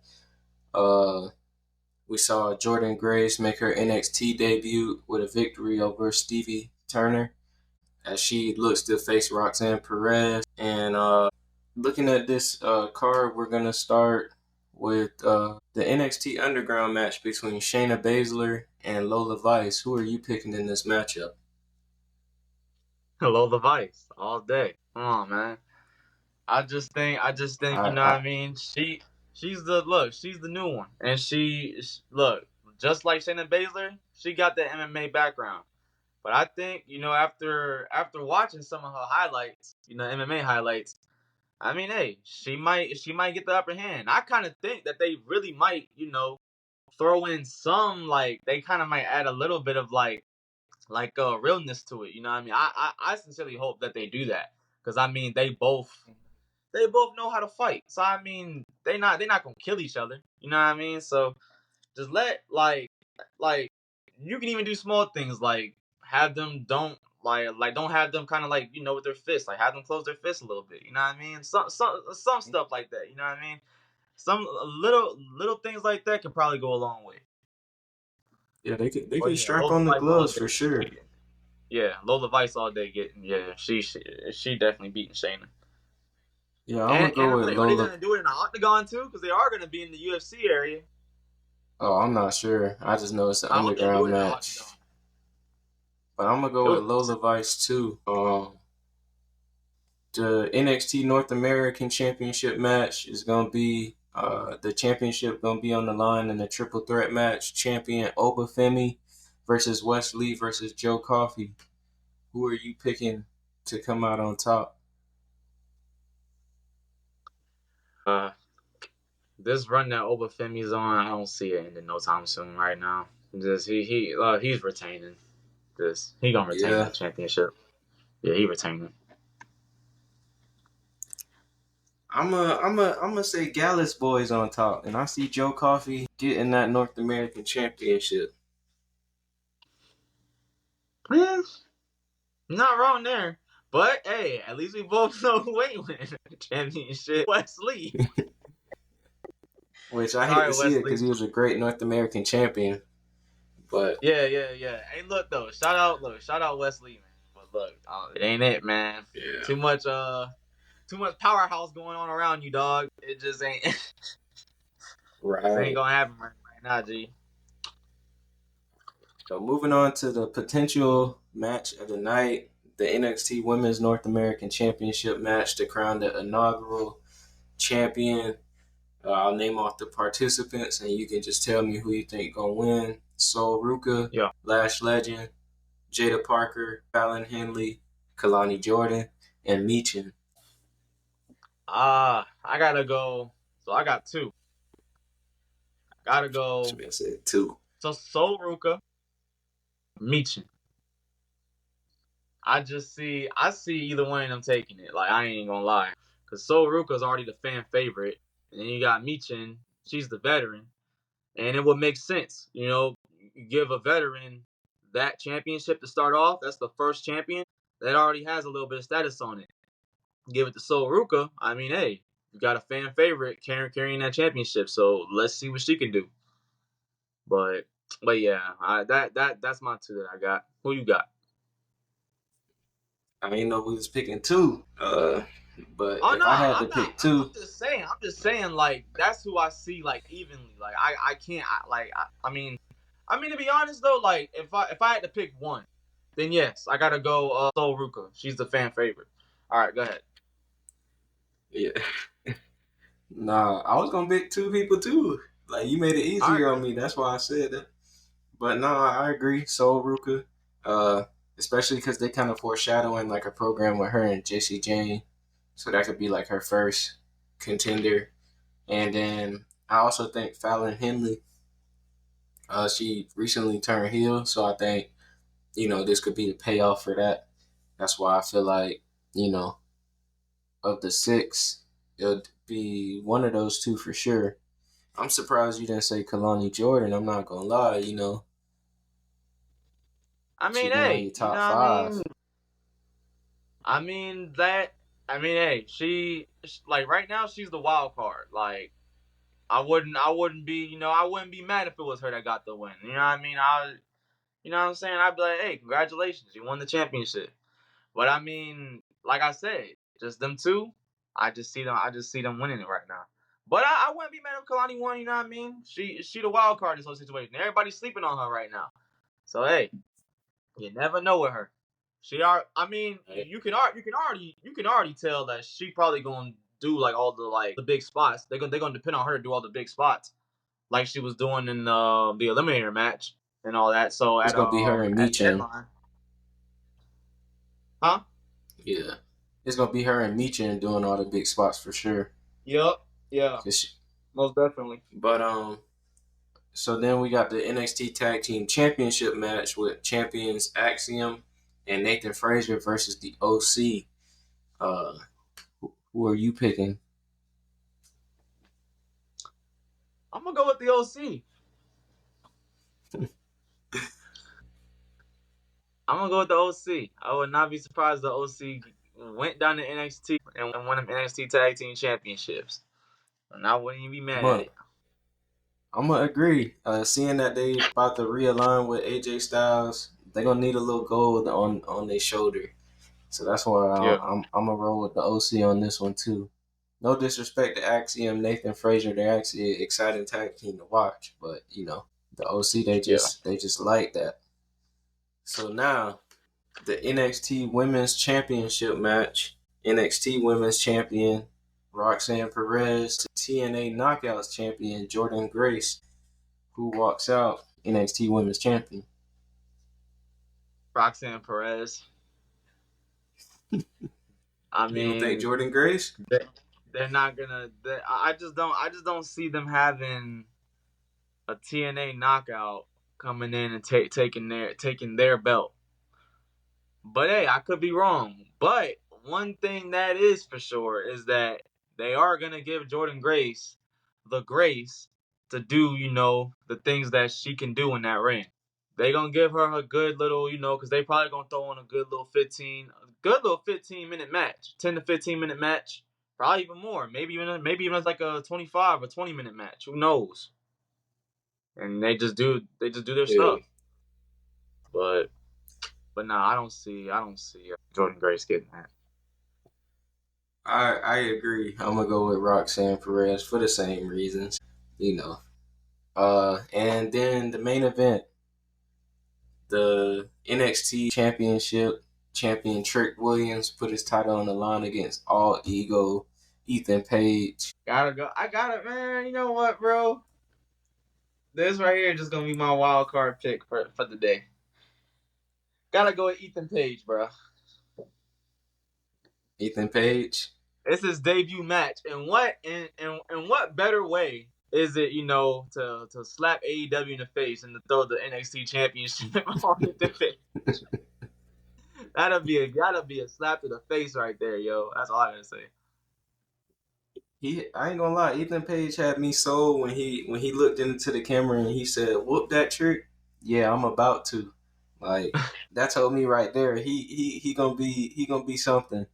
We saw Jordan Grace make her NXT debut with a victory over Stevie Turner as she looks to face Roxanne Perez. And looking at this card, we're going to start with the NXT Underground match between Shayna Baszler and Lola Vice. Who are you picking in this matchup? Hello, the Vice all day. Come on, man. I just think, I, what I, I mean. She's the new one, and look, just like Shayna Baszler, she got the MMA background. But I think, after watching some of her highlights, MMA highlights, I mean, hey, she might get the upper hand. I kind of think that they really might, throw in some, like, they kind of might add a little bit of like realness to it. You know what I mean? I sincerely hope that they do that, because I mean, they both know how to fight. So I mean, they're not gonna kill each other. You know what I mean? So just let, like, you can even do small things like have them don't have them kind of like with their fists, like have them close their fists a little bit. You know what I mean? Some stuff like that. You know what I mean? Some little things like that could probably go a long way. Yeah, they But could yeah, strap Lola on the Vice all gloves day. for sure. Yeah, Lola Vice all day getting. Yeah, she definitely beating Shayna. Yeah, I'm gonna go And with are they Lola. gonna do it in the octagon too? Because they are gonna be in the UFC area. Oh, I'm not sure. I just know it's an I hope they do underground it in the match. octagon. But I'm gonna go with Lola Vice too. The NXT North American Championship match is gonna be the championship gonna be on the line in a triple threat match. Champion Obafemi versus Wesley versus Joe Coffey. Who are you picking to come out on top? This run that Obafemi's on, I don't see it ending no time soon right now. Just he's retaining. He gonna retain Yeah, that championship. Yeah, he retaining. I'm a say Gallus Boys on top, and I see Joe Coffey getting that North American Championship. Yeah, not wrong there. But hey, at least we both know who ain't winning the championship. Wesley. Which I hate Sorry, to see it Wesley. because he was a great North American champion. But Yeah. Hey, look though, shout out Wesley, man. But look, it ain't it, man. yeah, Too much powerhouse going on around you, dog. It just ain't. This ain't right. gonna happen right now, G. So moving on to the potential match of the night, the NXT Women's North American Championship match to crown the inaugural champion. I'll name off the participants, and you can just tell me who you think gonna win. Sol Ruka, Yeah. Lash Legend, Jada Parker, Fallon Henley, Kalani Jordan, and Meechin. I gotta go. So I got two. Gotta go. I said two. So Sol Ruka, Michin. I see either one of them taking it. Like I ain't gonna lie, because Sol Ruka's already the fan favorite, and then you got Michin. She's the veteran, and it would make sense. You give a veteran that championship to start off. That's the first champion that already has a little bit of status on it. Give it to Sol Ruka. I mean, hey, you got a fan favorite carrying that championship. So let's see what she can do. But yeah, that's my two that I got. Who you got? I didn't know we was picking two. But Oh if no, I had to I'm not. pick two, I'm just saying. Like that's who I see like evenly. Like I can't. I mean, to be honest though, like if I had to pick one, then yes, I gotta go Sol Ruka. She's the fan favorite. All right, go ahead. yeah. Nah, I was gonna pick two people too. Like you made it All right, easier go on ahead. me. That's why I said that. But no, I agree. Soul Ruka, especially because they kind of foreshadowing like a program with her and Jessie Jane, so that could be like her first contender. And then I also think Fallon Henley. She recently turned heel, so I think this could be the payoff for that. That's why I feel like of the six, it would be one of those two for sure. I'm surprised you didn't say Kalani Jordan. I'm not gonna lie, I she mean, been on hey, your you know top what I five. mean? I mean that. I mean, hey, like right now she's the wild card. Like I wouldn't be, I wouldn't be mad if it was her that got the win. You know what I mean? You know what I'm saying? I'd be like, hey, congratulations, you won the championship. But I mean, like I said, just them two. I just see them winning it right now. But I wouldn't be mad if Kalani won. You know what I mean? She the wild card in this whole situation. Everybody's sleeping on her right now. So hey, you never know with her. I mean, you can already tell that she probably gonna do like all the big spots. They're gonna depend on her to do all the big spots, like she was doing in the eliminator match and all that. So It's gonna be her and at Meechin. deadline, huh? Yeah, it's gonna be her and Meechin doing all the big spots for sure. Yep. Yeah. 'Cause Most definitely. But so then we got the NXT Tag Team Championship match with champions Axiom and Nathan Frazier versus the OC. Who are you picking? I'm gonna go with the OC. I'm gonna go with the OC. I would not be surprised the OC went down to NXT and won them NXT Tag Team Championships, and I wouldn't even be mad at it. I'm gonna agree. Seeing that they about to realign with AJ Styles, they're gonna need a little gold on their shoulder. So that's why I'm gonna roll with the OC on this one too. No disrespect to Axiom, Nathan Frazier, they're actually an exciting tag team to watch, but the OC they just like that. So now the NXT Women's Championship match. NXT Women's Champion Roxanne Perez, TNA Knockouts Champion Jordan Grace, who walks out NXT Women's Champion. Roxanne Perez. I mean, you don't think Jordan Grace? They're not gonna. I just don't see them having a TNA knockout coming in and taking their belt. But hey, I could be wrong. But one thing that is for sure is that they are gonna give Jordan Grace the grace to do, the things that she can do in that ring. They gonna give her a good little, because they probably gonna throw on a good little 15-minute match, 10 to 15-minute match, probably even more. Maybe even it's like a 25 or 20-minute match. Who knows? And they just do their stuff. But nah, I don't see Jordan Grace getting that. I agree. I'm gonna go with Roxanne Perez for the same reasons, And then the main event, the NXT Championship champion Trick Williams put his title on the line against All Ego Ethan Page. Gotta go. I got it, man. You know what, bro? This right here is just gonna be my wild card pick for the day. Gotta go with Ethan Page, bro. Ethan Page. It's his debut match, and what better way is it, to slap AEW in the face and to throw the NXT Championship on the face? That'll be a slap to the face right there, yo. That's all I gotta say. I ain't gonna lie, Ethan Page had me sold when he looked into the camera and he said, "Whoop that trick." Yeah, I'm about to. Like that told me right there, he gonna be something.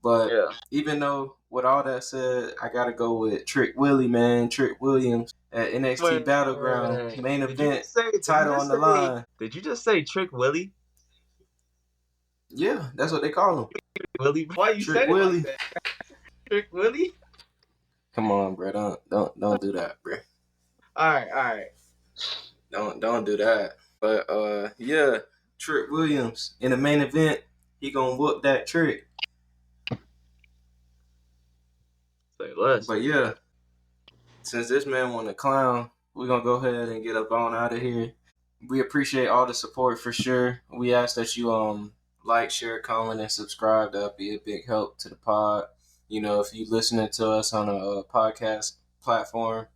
But even though with all that said, I gotta go with Trick Willie, man. Trick Williams at NXT Battleground main event, title on the line. Did you just say Trick Willie? Yeah, that's what they call him. Willie, why you Trick Willie? Like that? Trick Willie? Come on, bro. Don't do that, bro. All right. Don't do that. But yeah, Trick Williams in the main event, he gonna whoop that trick. Say less. But yeah, since this man want to clown, we're gonna go ahead and get up on out of here. We appreciate all the support for sure. We ask that you like, share, comment, and subscribe. That'll be a big help to the pod. If you listening to us on a podcast platform,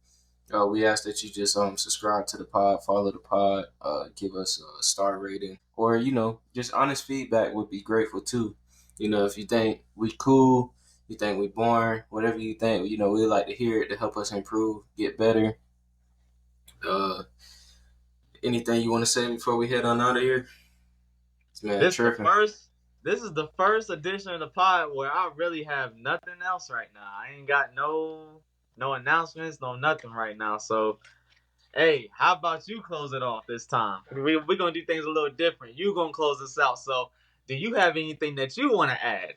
we ask that you just subscribe to the pod, follow the pod, give us a star rating, or just honest feedback would be grateful too. If you think we cool, you think we boring, whatever you think, we like to hear it to help us improve, get better. Anything you want to say before we head on out of here? This is the first edition of the pod where I really have nothing else right now. I ain't got no announcements, no nothing right now. So, hey, how about you close it off this time? We're going to do things a little different. You going to close this out. So, do you have anything that you want to add?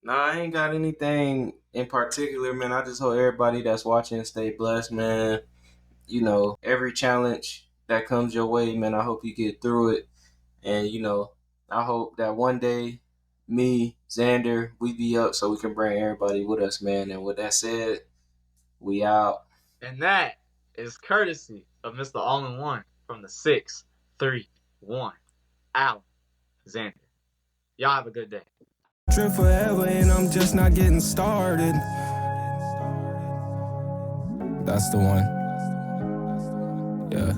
Nah, I ain't got anything in particular, man. I just hope everybody that's watching stay blessed, man. Every challenge that comes your way, man, I hope you get through it. And, I hope that one day, me, Xander, we be up so we can bring everybody with us, man. And with that said, we out. And that is courtesy of Mr. All-in-One from the 631 Allin, Xander. Y'all have a good day. Trip forever and I'm just not getting started. That's the one. Yeah.